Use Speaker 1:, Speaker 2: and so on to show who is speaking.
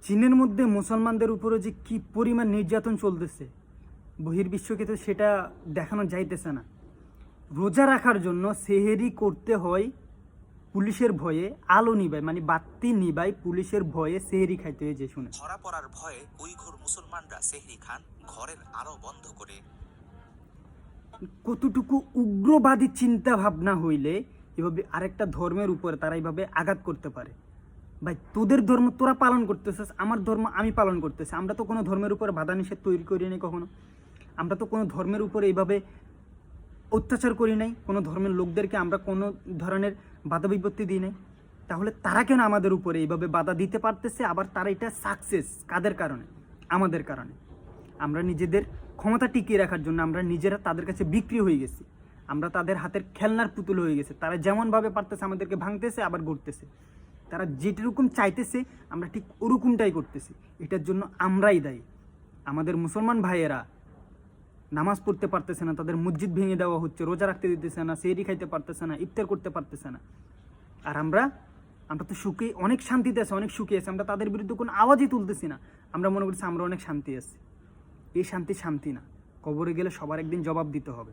Speaker 1: চীনের মধ্যে মুসলমানদের উপরে যে কি পরিমাণ নির্যাতন চলতেছে বহির্বিশ্বকে তো সেটা দেখানো যাইতেছে না। রোজা রাখার জন্য সেহেরি করতে হয় পুলিশের ভয়ে, আলো নিবাই মানে বাতি নিবাই পুলিশের ভয়ে সেহেরি খাইতে হয়। যে শুনে
Speaker 2: ধরা পড়ার ভয়ে উইঘুর মুসলমানরা সেহরি খান ঘরের আলো বন্ধ করে।
Speaker 1: কতটুকু উগ্রবাদী চিন্তা ভাবনা হইলে এভাবে আরেকটা ধর্মের উপরে তারা এইভাবে আঘাত করতে পারে। ভাই তোদের ধর্ম তোরা পালন করতেছিস, আমার ধর্ম আমি পালন করতেছি। আমরা তো কোনো ধর্মের উপরে বাধা নিষেধ তৈরি করি নাই কখনো। আমরা তো কোনো ধর্মের উপরে এইভাবে অত্যাচার করি নাই, কোনো ধর্মের লোকদেরকে আমরা কোনো ধরনের বাধা বিপত্তি দিই নাই। তাহলে তারা কেন আমাদের উপরে এইভাবে বাধা দিতে পারতেছে? আবার তারা এটা সাকসেস কাদের কারণে? আমাদের কারণে। আমরা নিজেদের ক্ষমতা টিকিয়ে রাখার জন্য আমরা নিজেরা তাদের কাছে বিক্রি হয়ে গেছি। আমরা তাদের হাতের খেলনার পুতুল হয়ে গেছে। তারা যেমনভাবে পারতেছে আমাদেরকে ভাঙতেছে, আবার গড়তেছে। তারা যেরকম চাইতেছে আমরা ঠিক ওরকমটাই করতেছি। এটার জন্য আমরাই দায়ী। আমাদের মুসলমান ভাইয়েরা নামাজ পড়তে পারতেছে না, তাদের মসজিদ ভেঙে দেওয়া হচ্ছে, রোজা রাখতে দিতেছে না, সেহরি খাইতে পারতেছে না, ইফতার করতে পারতেছে না। আর আমরা তো সুখে, অনেক শান্তিতে আছি, অনেক সুখে আছি। আমরা তাদের বিরুদ্ধে কোনো আওয়াজই তুলতেছি না। আমরা মনে করছি আমরা অনেক শান্তি আছি। এই শান্তি না, কবরে গেলে সবার একদিন জবাব দিতে হবে।